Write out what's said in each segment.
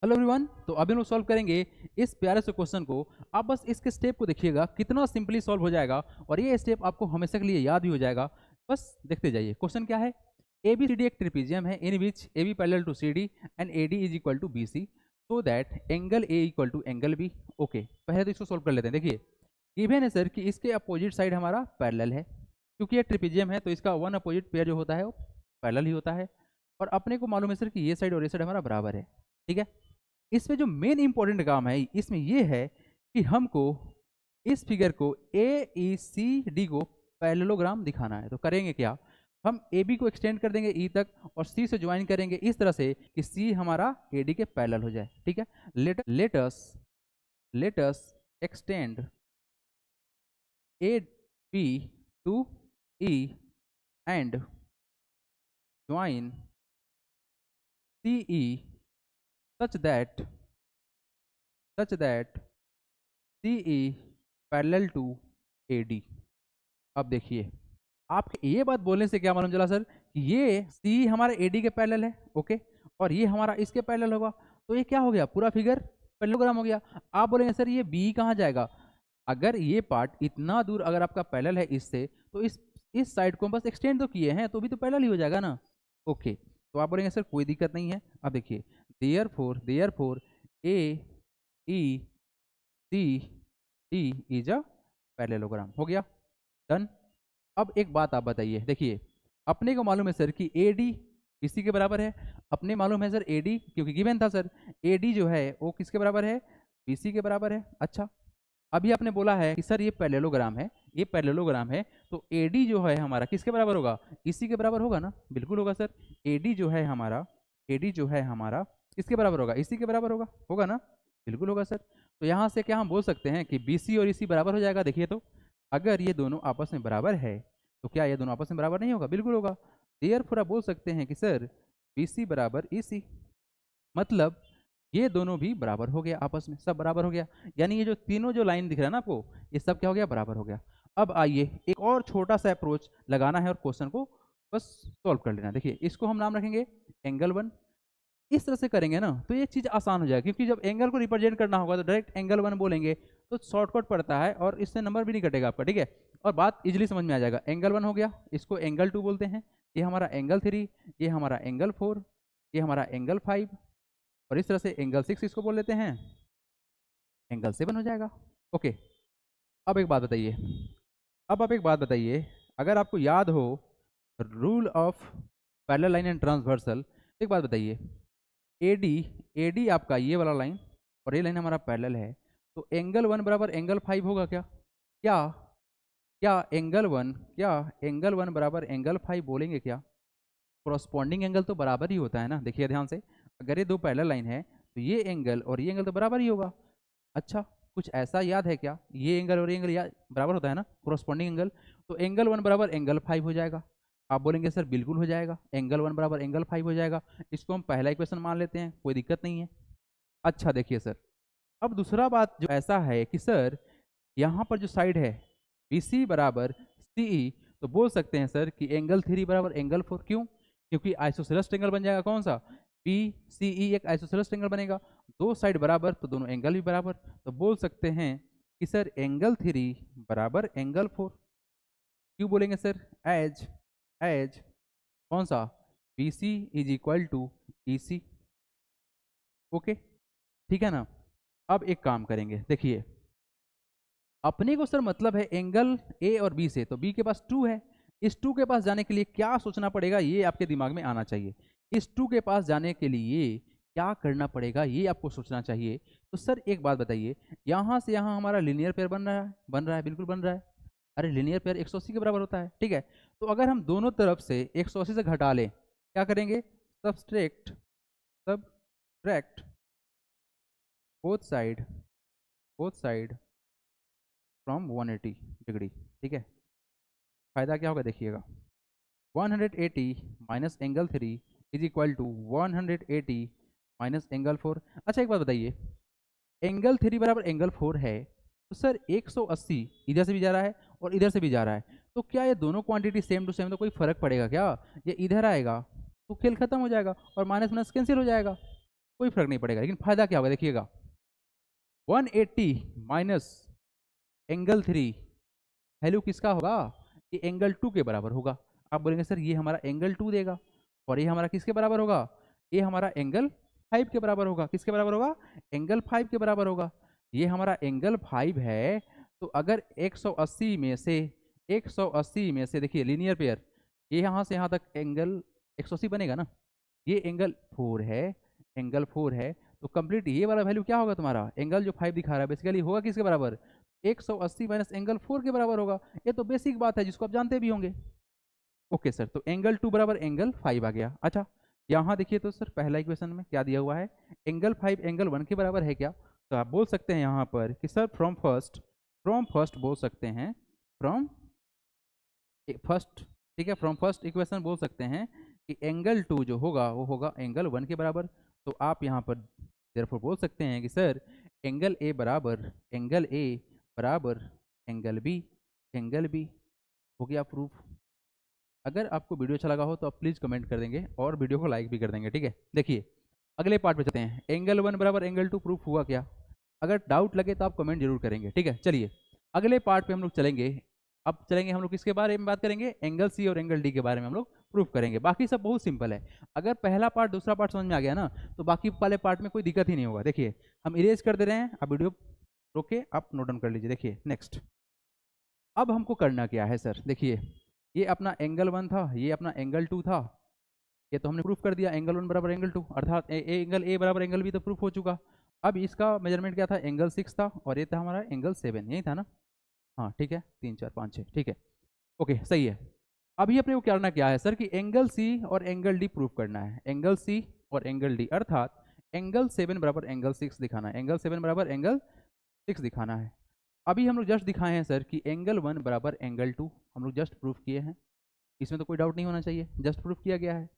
Hello everyone, तो अभी हम लोग सॉल्व करेंगे इस प्यारे से क्वेश्चन को। आप बस इसके स्टेप को देखिएगा कितना सिंपली सॉल्व हो जाएगा और ये स्टेप आपको हमेशा के लिए याद भी हो जाएगा। बस देखते जाइए। क्वेश्चन क्या है? ए बी सी डी एक ट्रिपीजियम है in which A B parallel to C D and A D is equal to B C, so that angle A equal to angle B. Okay, पहले तो इसको solve कर लेते हैं। देखिए, given है सर कि इसके अपोजिट साइड हमारा पैरेलल है। क्योंकि ये ट्रिपीजियम है तो इसका वन अपोजिट पेयर जो होता है वो पैरेलल ही होता है। और अपने को मालूम है सर कि ये साइड और ये साइड हमारा बराबर है। ठीक है, इसमें जो मेन इंपॉर्टेंट काम है इसमें यह है कि हमको इस फिगर को ए ई सी डी को पैरेललोग्राम दिखाना है। तो करेंगे क्या? हम ए बी को एक्सटेंड कर देंगे ई तक और सी से ज्वाइन करेंगे इस तरह से कि सी हमारा ए डी के पैरेलल हो जाए। ठीक है, let us extend A B to E and join C E such that CE parallel to AD। अब देखिए, आपके ये बात बोलने से क्या मालूम चला सर कि ये CE हमारे AD के पैरेलल है। ओके, और ये हमारा इसके पैरेलल होगा, तो ये क्या हो गया? पूरा फिगर पैरेललोग्राम हो गया। आप बोलेंगे सर ये B कहाँ जाएगा? अगर ये पार्ट इतना दूर अगर आपका पैरेलल है इससे, तो इस साइड को हम बस एक्सटेंड तो किए हैं तो भी तो पैरेलल ही हो जाएगा ना। ओके, तो आप बोलेंगे सर कोई दिक्कत नहीं है। अब देखिए, therefore A E C D is a parallelogram. हो गया, डन। अब एक बात आप बताइए। देखिए, अपने को मालूम है सर कि ए डी बीसी के बराबर है। अपने मालूम है सर ए डी, क्योंकि गिवन था सर ए डी जो है वो किसके बराबर है? बीसी के बराबर है। अच्छा, अभी आपने बोला है कि सर ये पैरेललोग्राम है, ये पैरेललोग्राम है, तो ए डी जो है हमारा किसके बराबर होगा? इसी के बराबर होगा ना? बिल्कुल होगा सर। ए डी जो है हमारा किसके बराबर होगा? इसी के बराबर होगा ना? बिल्कुल होगा सर। तो यहाँ से क्या हम बोल सकते हैं कि BC और इसी बराबर हो जाएगा? देखिए, तो अगर ये दोनों आपस में बराबर है तो क्या ये दोनों आपस में बराबर नहीं होगा? बिल्कुल होगा। देयरफॉर आप बोल सकते हैं कि सर BC बराबर EC, मतलब ये दोनों भी बराबर हो गया, आपस में सब बराबर हो गया। यानी ये जो तीनों जो लाइन दिख रहा है ना आपको, ये सब क्या हो गया? बराबर हो गया। अब आइए एक और छोटा सा अप्रोच लगाना है और क्वेश्चन को बस सॉल्व कर लेना है। देखिए, इसको हम नाम रखेंगे एंगल 1। इस तरह से करेंगे ना तो ये चीज़ आसान हो जाएगी, क्योंकि जब एंगल को रिप्रेजेंट करना होगा तो डायरेक्ट एंगल 1 बोलेंगे तो शॉर्टकट पड़ता है और इससे नंबर भी नहीं कटेगा आपका। ठीक है, और बात इजीली समझ में आ जाएगा। एंगल 1 हो गया, इसको एंगल 2 बोलते हैं, ये हमारा एंगल 3, ये हमारा एंगल 4, ये हमारा एंगल 5, और इस तरह से एंगल 6 इसको बोल लेते हैं, एंगल 7 हो जाएगा। ओके, अब एक बात बताइए, आप एक बात बताइए, अगर आपको याद हो rule of parallel line and transversal, एक बात बताइए, एडी आपका ये वाला लाइन और ये लाइन हमारा पैरेलल है, तो एंगल 1 बराबर एंगल 5 होगा क्या? क्या एंगल 1 बराबर एंगल 5 बोलेंगे क्या? कोरस्पॉन्डिंग एंगल तो बराबर ही होता है ना। देखिए ध्यान से, अगर ये दो पैरेलल लाइन है तो ये एंगल और ये एंगल तो बराबर ही होगा। अच्छा, कुछ ऐसा याद है क्या? ये एंगल और ये एंगल याद बराबर होता है ना, कोरस्पॉन्डिंग एंगल। तो एंगल 1 बराबर एंगल 5 हो जाएगा। आप बोलेंगे सर बिल्कुल हो जाएगा, एंगल 1 बराबर एंगल 5 हो जाएगा। इसको हम पहला इक्वेशन मान लेते हैं, कोई दिक्कत नहीं है। अच्छा देखिए सर, अब दूसरा बात जो ऐसा है कि सर यहाँ पर जो साइड है BC बराबर CE, तो बोल सकते हैं सर कि एंगल 3 बराबर एंगल 4। क्यों? क्योंकि आइसोसेलेस एंगल बन जाएगा कौन सा? BCE एक आइसोसेलेस एंगल बनेगा, दो साइड बराबर तो दोनों एंगल भी बराबर। तो बोल सकते हैं कि सर एंगल 3 बराबर एंगल 4। क्यों बोलेंगे सर? एज कौन सा? BC is equal to EC। Okay, ठीक है ना। अब एक काम करेंगे, देखिए अपने को सर मतलब है एंगल A और B से, तो B के पास 2 है। इस 2 के पास जाने के लिए क्या सोचना पड़ेगा ये आपके दिमाग में आना चाहिए। इस 2 के पास जाने के लिए क्या करना पड़ेगा ये आपको सोचना चाहिए। तो सर एक बात बताइए, यहाँ से यहाँ हमारा लीनियर पेयर बन रहा है, बिल्कुल बन रहा है। अरे लीनियर पेयर 180 के बराबर होता है। ठीक है, तो अगर हम दोनों तरफ से 180 से घटा लें, क्या करेंगे? Subtract both side from 180 degree. ठीक है, फायदा क्या होगा देखिएगा, 180 minus angle 3 is equal to 180 minus angle 4। अच्छा एक बात बताइए, एंगल 3 बराबर एंगल 4 है, तो सर 180 इधर से भी जा रहा है और इधर से भी जा रहा है, तो क्या ये दोनों क्वांटिटी सेम टू सेम, तो कोई फर्क पड़ेगा क्या? ये इधर आएगा तो खेल खत्म हो जाएगा और माइनस माइनस कैंसिल हो जाएगा। कोई फर्क नहीं पड़ेगा, लेकिन फायदा क्या होगा देखिएगा, 180 माइनस एंगल 3 वैल्यू किसका होगा, ये एंगल 2 के बराबर होगा। आप बोलेंगे सर ये हमारा एंगल 2 देगा, और ये हमारा किसके बराबर होगा, ये हमारा एंगल 5 के बराबर होगा। किसके बराबर होगा, एंगल 5 के बराबर होगा। ये हमारा एंगल 5 है, तो अगर 180 में से 180 में से देखिए लीनियर पेयर, ये यहाँ से यहाँ तक एंगल 180 बनेगा ना, ये एंगल 4 है, एंगल 4 है, तो कंप्लीट ये वाला वैल्यू क्या होगा तुम्हारा, एंगल जो 5 दिखा रहा है बेसिकली होगा किसके बराबर, 180 माइनस एंगल 4 के बराबर होगा। ये तो बेसिक बात है जिसको आप जानते भी होंगे। ओके सर, तो एंगल 2 बराबर एंगल 5 आ गया। अच्छा, यहाँ देखिए तो सर पहला इक्वेशन में क्या दिया हुआ है, एंगल 5 एंगल 1 के बराबर है क्या, तो आप बोल सकते हैं यहाँ पर कि सर फ्रॉम फर्स्ट बोल सकते हैं, फ्रॉम फर्स्ट, ठीक है, फ्रॉम फर्स्ट इक्वेशन बोल सकते हैं कि एंगल 2 जो होगा वो होगा एंगल 1 के बराबर। तो आप यहाँ पर देयरफॉर बोल सकते हैं कि सर एंगल ए बराबर एंगल बी हो गया प्रूफ। अगर आपको वीडियो अच्छा लगा हो तो आप प्लीज़ कमेंट कर देंगे और वीडियो को लाइक भी कर देंगे, ठीक है। देखिए अगले पार्ट पे चलते हैं, एंगल 1 बराबर एंगल 2 प्रूफ हुआ क्या, अगर डाउट लगे तो आप कमेंट जरूर करेंगे, ठीक है। चलिए अगले पार्ट पे हम लोग चलेंगे। अब चलेंगे हम लोग किसके बारे में बात करेंगे, एंगल सी और एंगल डी के बारे में हम लोग प्रूफ करेंगे। बाकी सब बहुत सिंपल है, अगर पहला पार्ट दूसरा पार्ट समझ में आ गया ना तो बाकी वाले पार्ट में कोई दिक्कत ही नहीं होगा। देखिए हम इरेज कर दे रहे हैं, अब वीडियो रोक के आप नोट डाउन कर लीजिए। देखिए नेक्स्ट, अब हमको करना क्या है सर, देखिए ये अपना एंगल 1 था, ये अपना एंगल 2 था, ये तो हमने प्रूफ कर दिया एंगल 1 बराबर एंगल 2, अर्थात एंगल ए बराबर एंगल बी तो प्रूफ हो चुका। अब इसका मेजरमेंट क्या था, एंगल 6 था, और ये था हमारा एंगल 7, यही था ना, हाँ ठीक है, 3 4 5 6, ठीक है, ओके सही है। अभी अपने को करना क्या है सर कि एंगल सी और एंगल डी प्रूफ करना है, एंगल सी और एंगल डी, अर्थात एंगल 7 बराबर एंगल 6 दिखाना है, एंगल 7 बराबर एंगल 6 दिखाना है। अभी हम लोग जस्ट दिखाए हैं सर कि एंगल 1 बराबर एंगल 2 हम लोग जस्ट प्रूफ किए हैं, इसमें तो कोई डाउट नहीं होना चाहिए, जस्ट प्रूफ किया गया है।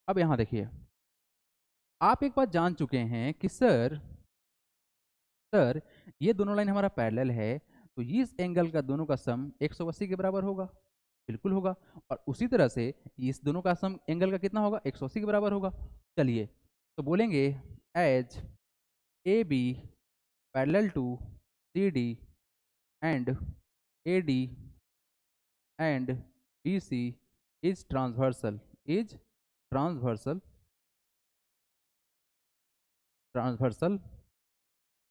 अब यहाँ देखिए आप एक बात जान चुके हैं कि सर ये दोनों लाइन हमारा पैरेलल है, तो इस एंगल का दोनों का सम 180 के बराबर होगा, बिल्कुल होगा। और उसी तरह से इस दोनों का सम एंगल का कितना होगा, 180 के बराबर होगा। चलिए तो बोलेंगे as A B parallel to C D and A D and B C is transversal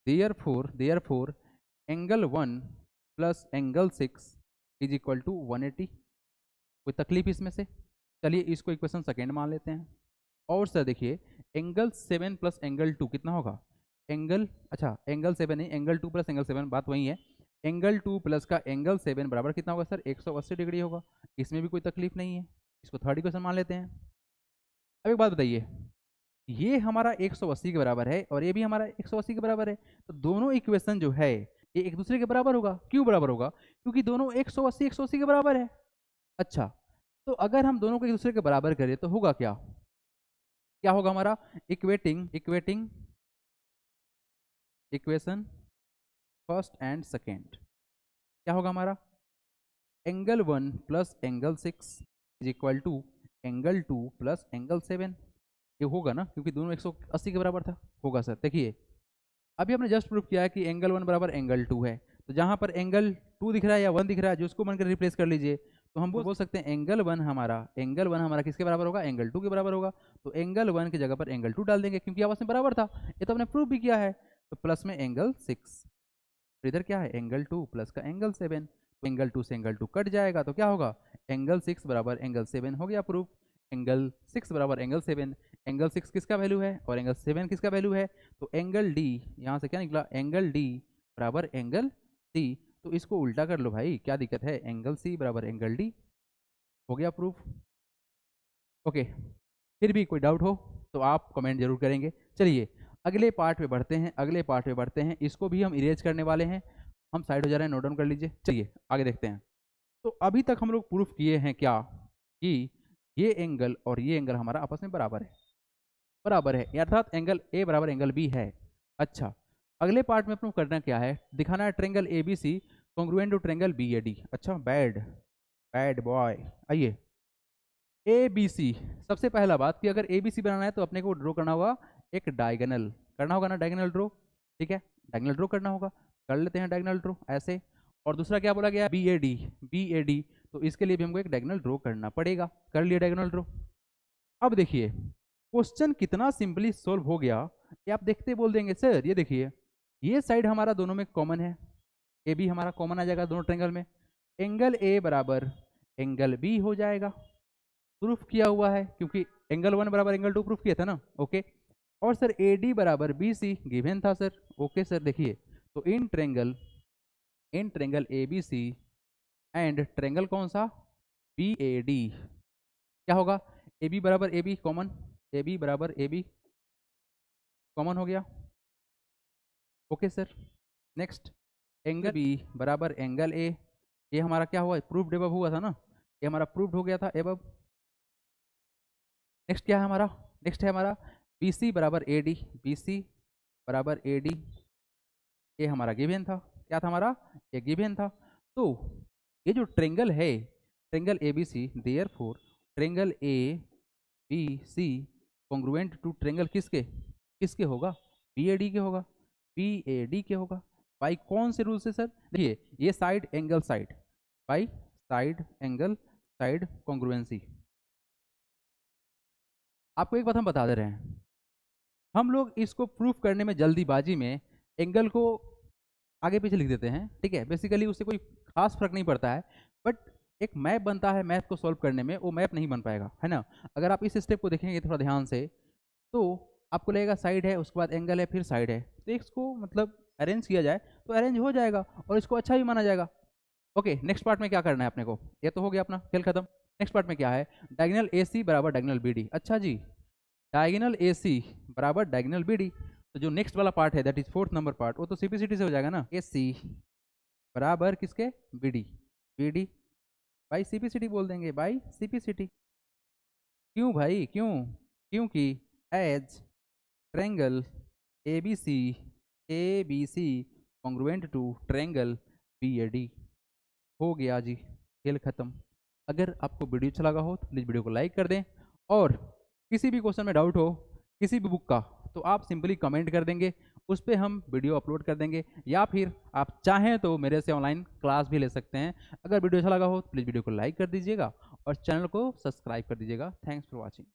therefore angle 1 plus angle 6 is equal to 180। कोई तकलीफ इसमें से, चलिए इसको इक्वेशन सेकेंड मान लेते हैं। और सर देखिए एंगल 7 प्लस एंगल 2 कितना होगा, एंगल, अच्छा एंगल 7 नहीं, एंगल 2 प्लस एंगल 7 बात वही है, एंगल 2 प्लस का एंगल 7 बराबर कितना होगा सर, 180 डिग्री होगा। इसमें भी कोई तकलीफ नहीं है, इसको थर्ड इक्वेशन मान लेते हैं। अब एक बात बताइए, ये हमारा 180 के बराबर है और ये भी हमारा 180 के बराबर है, तो दोनों इक्वेशन जो है ये एक दूसरे के बराबर होगा। क्यों बराबर होगा, क्योंकि दोनों 180 के बराबर है। अच्छा, तो अगर हम दोनों को एक दूसरे के बराबर करें तो होगा क्या, क्या होगा हमारा, equating equation first and second, क्या होगा हमारा, angle 1 plus angle 6 is equal to angle 2 plus angle 7। ये होगा ना, क्योंकि दोनों 180 के बराबर था, होगा सर। देखिए अभी हमने जस्ट प्रूफ किया है कि एंगल 1 बराबर एंगल 2 है, तो जहां पर एंगल 2 दिख रहा है या 1 दिख रहा है जो उसको बनकर रिप्लेस कर लीजिए, तो हम बोल सकते हैं एंगल 1 हमारा किसके बराबर होगा, एंगल 2 के बराबर होगा। तो एंगल 1 की जगह पर एंगल 2 डाल देंगे क्योंकि आपस में बराबर था, ये तो हमने प्रूफ भी किया है। तो प्लस में एंगल 6, तो इधर क्या है एंगल 2 प्लस का एंगल 7, तो एंगल 2 से एंगल 2 कट जाएगा, तो क्या होगा, एंगल 6 बराबर एंगल 7 हो गया प्रूफ। एंगल 6 बराबर एंगल 7, एंगल 6 किसका वैल्यू है और एंगल 7 किसका वैल्यू है, तो एंगल डी, यहाँ से क्या निकला, एंगल डी बराबर एंगल सी। तो इसको उल्टा कर लो भाई, क्या दिक्कत है, एंगल सी बराबर एंगल डी, हो गया प्रूफ। ओके, फिर भी कोई डाउट हो तो आप कमेंट जरूर करेंगे। चलिए अगले पार्ट पे बढ़ते हैं, इसको भी हम इरेज करने वाले हैं। हम साइड हो जा रहे हैं, नोट डाउन कर लीजिए। चलिए आगे देखते हैं। तो अभी तक हम लोग प्रूफ किए हैं क्या, कि ये एंगल और ये एंगल हमारा आपस में बराबर है, अर्थात एंगल ए बराबर एंगल बी है। अच्छा, अगले पार्ट में प्रूफ करना क्या है, दिखाना है triangle A B C congruent to triangle B A D. अच्छा, बैड बॉय। आइए ए बी सी, सबसे पहला बात कि अगर ए बी सी बनाना है तो अपने को ड्रॉ करना होगा एक डायगोनल करना होगा ना, डायगोनल ड्रॉ, ठीक है, डायगोनल ड्रॉ करना होगा, कर लेते हैं डायगोनल ड्रॉ ऐसे। और दूसरा क्या बोला गया, B A D, B A D, तो इसके लिए भी हमको एक डायगोनल ड्रॉ करना पड़ेगा, कर लिया डायगोनल ड्रॉ। अब देखिए क्वेश्चन कितना सिंपली सोल्व हो गया, ये आप देखते बोल देंगे सर ये देखिए ये साइड हमारा दोनों में कॉमन है, ए बी हमारा कॉमन आ जाएगा दोनों ट्रायंगल में, एंगल ए बराबर एंगल बी हो जाएगा, प्रूफ किया हुआ है क्योंकि एंगल 1 बराबर एंगल 2 प्रूफ किया था ना, ओके। और सर ए डी बराबर बी सी गिवन था सर, ओके सर। देखिए तो in triangle A B C and triangle कौन सा, बी ए डी, क्या होगा, ए बी बराबर A B common, A B बराबर ए बी कॉमन हो गया, okay sir. Next angle B बराबर एंगल ए, ये हमारा क्या हुआ, प्रूफ्ड एबव हुआ था ना, ये हमारा प्रूफ्ड हो गया था एबव। नेक्स्ट क्या है हमारा, नेक्स्ट है हमारा बी सी बराबर ए डी, बी सी बराबर ए डी, ये हमारा गिवन था, क्या था हमारा, ये गिवन था। तो ये जो ट्रेंगल है, triangle A B C, therefore triangle A B C congruent to triangle किसके, किसके होगा, बी ए डी के होगा, बी ए डी के होगा। बाई कौन से रूल से सर, देखिए ये side angle side, by side angle side congruency. आपको एक बात हम बता दे रहे हैं, हम लोग इसको प्रूफ करने में जल्दीबाजी में एंगल को आगे पीछे लिख देते हैं, ठीक है, बेसिकली उससे कोई खास फर्क नहीं पड़ता है, बट एक मैप बनता है मैथ को सॉल्व करने में, वो मैप नहीं बन पाएगा, है ना। अगर आप इस स्टेप को देखेंगे थोड़ा ध्यान से तो आपको लगेगा साइड है, उसके बाद एंगल है, फिर साइड है, तो इसको मतलब अरेंज किया जाए तो अरेंज हो जाएगा और इसको अच्छा भी माना जाएगा। ओके नेक्स्ट पार्ट में क्या करना है अपने को, ये तो हो गया अपना खेल खत्म। नेक्स्ट पार्ट में क्या है, डायगोनल ए सी बराबर डायगोनल बी डी, अच्छा जी, डायगोनल ए सी बराबर डायगोनल बी डी, तो जो नेक्स्ट वाला पार्ट है that is 4th number part, वो तो सीपीसीटी से हो जाएगा ना, ए सी बराबर किसके, B D, B D by CPCT बोल देंगे, बाई सीपीसीटी। क्यों भाई क्यों, क्योंकि as triangle A B C congruent to triangle B A D, हो गया जी, खेल खत्म। अगर आपको वीडियो अच्छा लगा हो तो प्लीज़ वीडियो को लाइक कर दें, और किसी भी क्वेश्चन में डाउट हो किसी भी बुक का तो आप सिंपली कमेंट कर देंगे, उस पर हम वीडियो अपलोड कर देंगे, या फिर आप चाहें तो मेरे से ऑनलाइन क्लास भी ले सकते हैं। अगर वीडियो अच्छा लगा हो तो प्लीज़ वीडियो को लाइक कर दीजिएगा और चैनल को सब्सक्राइब कर दीजिएगा। Thanks for watching.